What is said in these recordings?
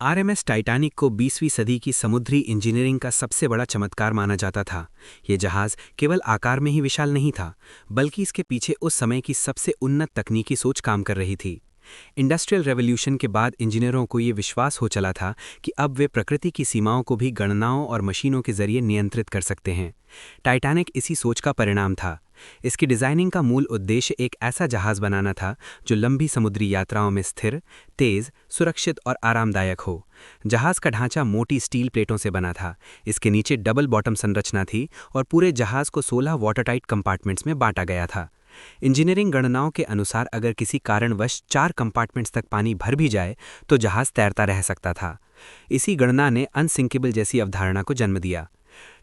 RMS Titanic को 20वीं सदी की समुद्री इंजीनियरिंग का सबसे बड़ा चमत्कार माना जाता था। ये जहाज़ केवल आकार में ही विशाल नहीं था, बल्कि इसके पीछे उस समय की सबसे उन्नत तकनीकी सोच काम कर रही थी। इंडस्ट्रियल रेवोल्यूशन के बाद इंजीनियरों को ये विश्वास हो चला था कि अब वे प्रकृति की सीमाओं को भी गणनाओं और मशीनों के जरिए नियंत्रित कर सकते हैं। टाइटैनिक इसी सोच का परिणाम था। इसकी डिजाइनिंग का मूल उद्देश्य एक ऐसा जहाज बनाना था जो लंबी समुद्री यात्राओं में स्थिर, तेज, सुरक्षित और आरामदायक हो। जहाज का ढांचा मोटी स्टील प्लेटों से बना था। इसके नीचे डबल बॉटम संरचना थी और पूरे जहाज को 16 वाटरटाइट कंपार्टमेंट्स में बांटा गया था। इंजीनियरिंग गणनाओं के अनुसार अगर किसी कारणवश 4 कंपार्टमेंट्स तक पानी भर भी जाए तो जहाज तैरता रह सकता था। इसी गणना ने अनसिंकेबल जैसी अवधारणा को जन्म दिया।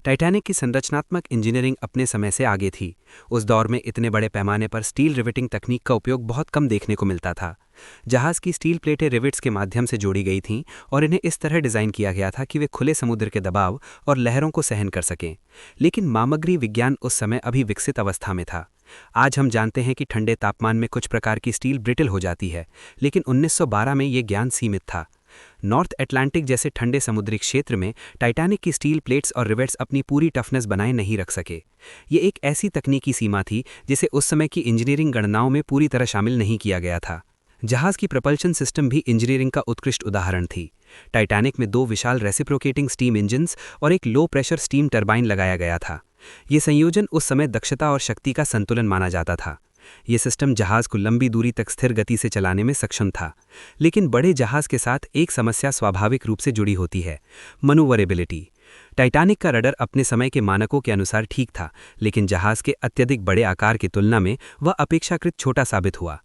टाइटैनिक की संरचनात्मक इंजीनियरिंग अपने समय से आगे थी। उस दौर में इतने बड़े पैमाने पर स्टील रिवेटिंग तकनीक का उपयोग बहुत कम देखने को मिलता था। जहाज की स्टील प्लेटें रिवेट्स के माध्यम से जोड़ी गई थीं और इन्हें इस तरह डिज़ाइन किया गया था कि वे खुले समुद्र के दबाव और लहरों को सहन कर सकें। लेकिन मामग्री विज्ञान उस समय अभी विकसित अवस्था में था। आज हम जानते हैं कि ठंडे तापमान में कुछ प्रकार की स्टील ब्रिटल हो जाती है, लेकिन 1912 में ये ज्ञान सीमित था। नॉर्थ अटलांटिक जैसे ठंडे समुद्री क्षेत्र में टाइटैनिक की स्टील प्लेट्स और रिवेट्स अपनी पूरी टफनेस बनाए नहीं रख सके। ये एक ऐसी तकनीकी सीमा थी जिसे उस समय की इंजीनियरिंग गणनाओं में पूरी तरह शामिल नहीं किया गया था। जहाज की प्रपल्शन सिस्टम भी इंजीनियरिंग का उत्कृष्ट उदाहरण थी। टाइटैनिक में 2 विशाल रेसिप्रोकेटिंग स्टीम इंजन्स और एक लो प्रेशर स्टीम टरबाइन लगाया गया था। ये संयोजन उस समय दक्षता और शक्ति का संतुलन माना जाता था। ये सिस्टम जहाज को लंबी दूरी तक स्थिर गति से चलाने में सक्षम था। लेकिन बड़े जहाज के साथ एक समस्या स्वाभाविक रूप से जुड़ी होती है, मनूवरेबिलिटी। टाइटैनिक का रडर अपने समय के मानकों के अनुसार ठीक था, लेकिन जहाज के अत्यधिक बड़े आकार की तुलना में वह अपेक्षाकृत छोटा साबित हुआ।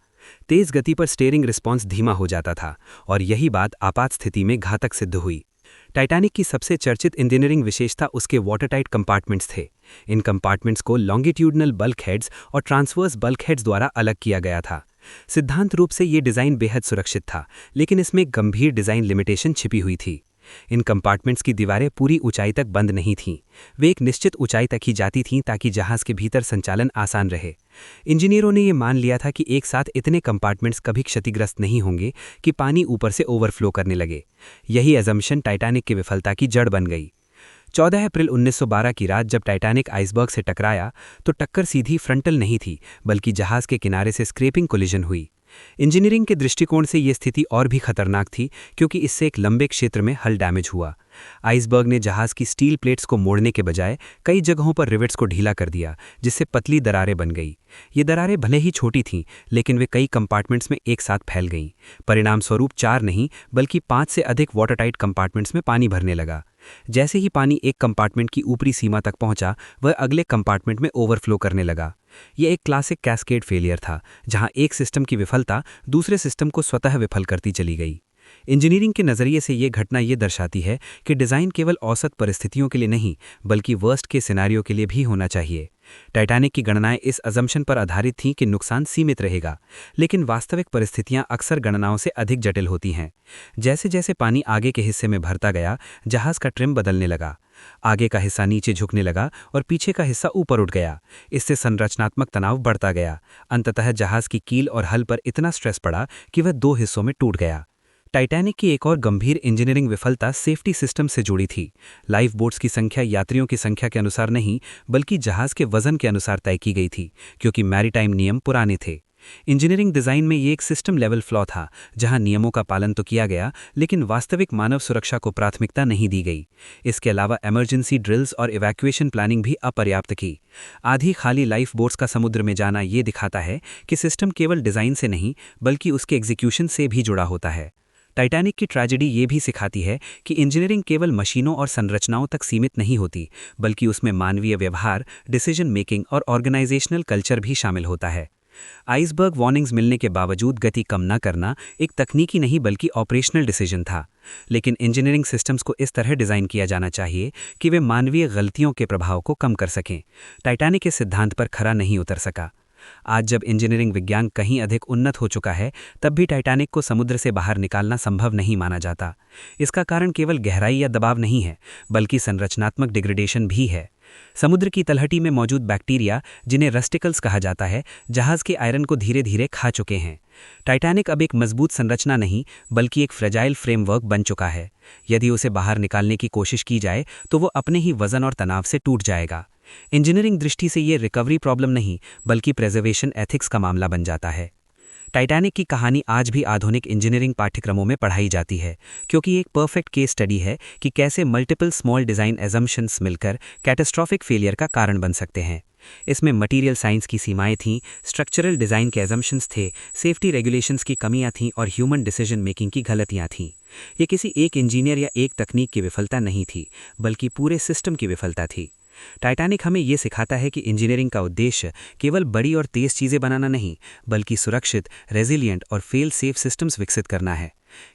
तेज गति पर स्टीयरिंग रिस्पॉन्स धीमा हो जाता था और यही बात आपात स्थिति में घातक सिद्ध हुई। टाइटैनिक की सबसे चर्चित इंजीनियरिंग विशेषता उसके वाटरटाइट कंपार्टमेंट्स थे। इन कंपार्टमेंट्स को लॉन्गिट्यूडनल बल्कहेड्स और ट्रांसवर्स बल्कहेड्स द्वारा अलग किया गया था। सिद्धांत रूप से ये डिज़ाइन बेहद सुरक्षित था, लेकिन इसमें गंभीर डिज़ाइन लिमिटेशन छिपी हुई थी। इन कंपार्टमेंट्स की दीवारें पूरी ऊंचाई तक बंद नहीं थीं। वे एक निश्चित ऊंचाई तक ही जाती थीं ताकि जहाज के भीतर संचालन आसान रहे। इंजीनियरों ने ये मान लिया था कि एक साथ इतने कंपार्टमेंट्स कभी क्षतिग्रस्त नहीं होंगे कि पानी ऊपर से ओवरफ्लो करने लगे। यही अजम्पशन टाइटैनिक की विफलता की जड़ बन गई। 14 अप्रैल 1912 की रात जब टाइटैनिक आइसबर्ग से टकराया तो टक्कर सीधी फ्रंटल नहीं थी, बल्कि जहाज के किनारे से स्क्रैपिंग कोलिजन हुई। इंजीनियरिंग के दृष्टिकोण से ये स्थिति और भी खतरनाक थी, क्योंकि इससे एक लंबे क्षेत्र में हल डैमेज हुआ। आइसबर्ग ने जहाज की स्टील प्लेट्स को मोड़ने के बजाय कई जगहों पर रिवेट्स को ढीला कर दिया, जिससे पतली दरारें बन गई। ये दरारें भले ही छोटी थीं, लेकिन वे कई कंपार्टमेंट्स में एक साथ फैल गईं। परिणाम स्वरूप 4 नहीं बल्कि 5 से अधिक वाटरटाइट कंपार्टमेंट्स में पानी भरने लगा। जैसे ही पानी एक कंपार्टमेंट की ऊपरी सीमा तक पहुंचा, वह अगले कंपार्टमेंट में ओवरफ्लो करने लगा। यह एक क्लासिक कैस्केड फेलियर था, जहां एक सिस्टम की विफलता दूसरे सिस्टम को स्वतः विफल करती चली गई। इंजीनियरिंग के नज़रिए से ये घटना ये दर्शाती है कि डिज़ाइन केवल औसत परिस्थितियों के लिए नहीं, बल्कि वर्स्ट के सिनेरियो के लिए भी होना चाहिए। टाइटैनिक की गणनाएं इस अजम्पशन पर आधारित थीं कि नुकसान सीमित रहेगा, लेकिन वास्तविक परिस्थितियां अक्सर गणनाओं से अधिक जटिल होती हैं। जैसे जैसे पानी आगे के हिस्से में भरता गया, जहाज का ट्रिम बदलने लगा। आगे का हिस्सा नीचे झुकने लगा और पीछे का हिस्सा ऊपर उठ गया। इससे संरचनात्मक तनाव बढ़ता गया। अंततः जहाज की कील और हल पर इतना स्ट्रेस पड़ा कि वह 2 हिस्सों में टूट गया। टाइटैनिक की एक और गंभीर इंजीनियरिंग विफलता सेफ्टी सिस्टम से जुड़ी थी। लाइफ बोट्स की संख्या यात्रियों की संख्या के अनुसार नहीं, बल्कि जहाज के वजन के अनुसार तय की गई थी, क्योंकि मैरीटाइम नियम पुराने थे। इंजीनियरिंग डिज़ाइन में ये एक सिस्टम लेवल फ्लॉ था, जहां नियमों का पालन तो किया गया, लेकिन वास्तविक मानव सुरक्षा को प्राथमिकता नहीं दी गई। इसके अलावा इमरजेंसी ड्रिल्स और इवैक्यूएशन प्लानिंग भी अपर्याप्त की। आधी खाली लाइफ बोट्स का समुद्र में जाना ये दिखाता है कि सिस्टम केवल डिज़ाइन से नहीं, बल्कि उसके एग्जीक्यूशन से भी जुड़ा होता है। टाइटैनिक की ट्रेजेडी ये भी सिखाती है कि इंजीनियरिंग केवल मशीनों और संरचनाओं तक सीमित नहीं होती, बल्कि उसमें मानवीय व्यवहार, डिसीजन मेकिंग और ऑर्गेनाइजेशनल कल्चर भी शामिल होता है। आइसबर्ग वार्निंग्स मिलने के बावजूद गति कम न करना एक तकनीकी नहीं बल्कि ऑपरेशनल डिसीजन था। लेकिन इंजीनियरिंग सिस्टम्स को इस तरह डिज़ाइन किया जाना चाहिए कि वे मानवीय गलतियों के प्रभाव को कम कर सकें। टाइटैनिक इस सिद्धांत पर खरा नहीं उतर सका। आज जब इंजीनियरिंग विज्ञान कहीं अधिक उन्नत हो चुका है, तब भी टाइटैनिक को समुद्र से बाहर निकालना संभव नहीं माना जाता। इसका कारण केवल गहराई या दबाव नहीं है, बल्कि संरचनात्मक डिग्रेडेशन भी है। समुद्र की तलहटी में मौजूद बैक्टीरिया, जिन्हें रस्टिकल्स कहा जाता है, जहाज के आयरन को धीरे धीरे खा चुके हैं। टाइटैनिक अब एक मजबूत संरचना नहीं, बल्कि एक फ्रेजाइल फ्रेमवर्क बन चुका है। यदि उसे बाहर निकालने की कोशिश की जाए तो वो अपने ही वजन और तनाव से टूट जाएगा। इंजीनियरिंग दृष्टि से ये रिकवरी प्रॉब्लम नहीं, बल्कि प्रिजर्वेशन एथिक्स का मामला बन जाता है। टाइटैनिक की कहानी आज भी आधुनिक इंजीनियरिंग पाठ्यक्रमों में पढ़ाई जाती है, क्योंकि एक परफेक्ट केस स्टडी है कि कैसे मल्टीपल स्मॉल डिज़ाइन एजम्पशंस मिलकर कैटास्ट्रॉफिक फेलियर का कारण बन सकते हैं। इसमें मटेरियल साइंस की सीमाएं थीं, स्ट्रक्चरल डिज़ाइन के एजम्पशंस थे, सेफ्टी रेगुलेशंस की कमियां थीं और ह्यूमन डिसीजन मेकिंग की गलतियां थीं। ये किसी एक इंजीनियर या एक तकनीक की विफलता नहीं थी, बल्कि पूरे सिस्टम की विफलता थी। टाइटैनिक हमें ये सिखाता है कि इंजीनियरिंग का उद्देश्य केवल बड़ी और तेज़ चीज़ें बनाना नहीं, बल्कि सुरक्षित, रेजिलिएंट और फेल सेफ सिस्टम्स विकसित करना है।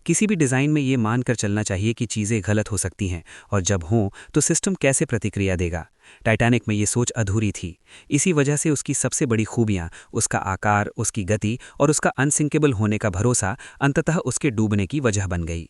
किसी भी डिज़ाइन में ये मानकर चलना चाहिए कि चीज़ें गलत हो सकती हैं, और जब हों तो सिस्टम कैसे प्रतिक्रिया देगा। टाइटैनिक में ये सोच अधूरी थी। इसी वजह से उसकी सबसे बड़ी खूबियाँ, उसका आकार, उसकी गति और उसका अनसिंकेबल होने का भरोसा अंततः उसके डूबने की वजह बन गई।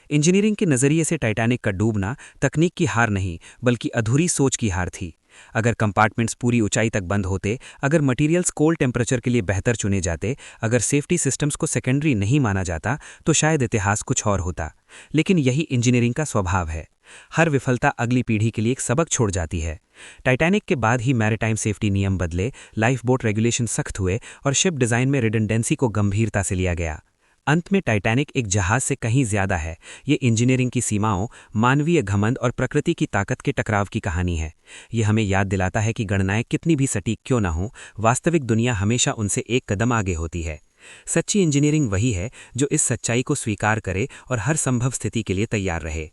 इंजीनियरिंग के नज़रिए से टाइटैनिक का डूबना तकनीक की हार नहीं, बल्कि अधूरी सोच की हार थी। अगर कंपार्टमेंट्स पूरी ऊंचाई तक बंद होते, अगर मटेरियल्स कोल्ड टेम्परेचर के लिए बेहतर चुने जाते, अगर सेफ्टी सिस्टम्स को सेकेंडरी नहीं माना जाता, तो शायद इतिहास कुछ और होता। लेकिन यही इंजीनियरिंग का स्वभाव है। हर विफलता अगली पीढ़ी के लिए एक सबक छोड़ जाती है। टाइटैनिक के बाद ही मैरीटाइम सेफ्टी नियम बदले, लाइफ बोट रेगुलेशन सख्त हुए और शिप डिज़ाइन में रिडंडेंसी को गंभीरता से लिया गया। अंत में टाइटैनिक एक जहाज से कहीं ज्यादा है। ये इंजीनियरिंग की सीमाओं, मानवीय घमंड और प्रकृति की ताकत के टकराव की कहानी है। ये हमें याद दिलाता है कि गणनाएं कितनी भी सटीक क्यों न हों, वास्तविक दुनिया हमेशा उनसे एक कदम आगे होती है। सच्ची इंजीनियरिंग वही है जो इस सच्चाई को स्वीकार करे और हर संभव स्थिति के लिए तैयार रहे।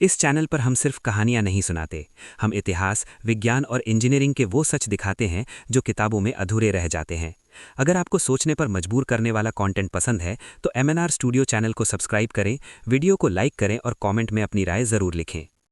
इस चैनल पर हम सिर्फ कहानियां नहीं सुनाते, हम इतिहास, विज्ञान और इंजीनियरिंग के वो सच दिखाते हैं जो किताबों में अधूरे रह जाते हैं। अगर आपको सोचने पर मजबूर करने वाला कंटेंट पसंद है तो MNR स्टूडियो चैनल को सब्सक्राइब करें, वीडियो को लाइक करें और कमेंट में अपनी राय ज़रूर लिखें।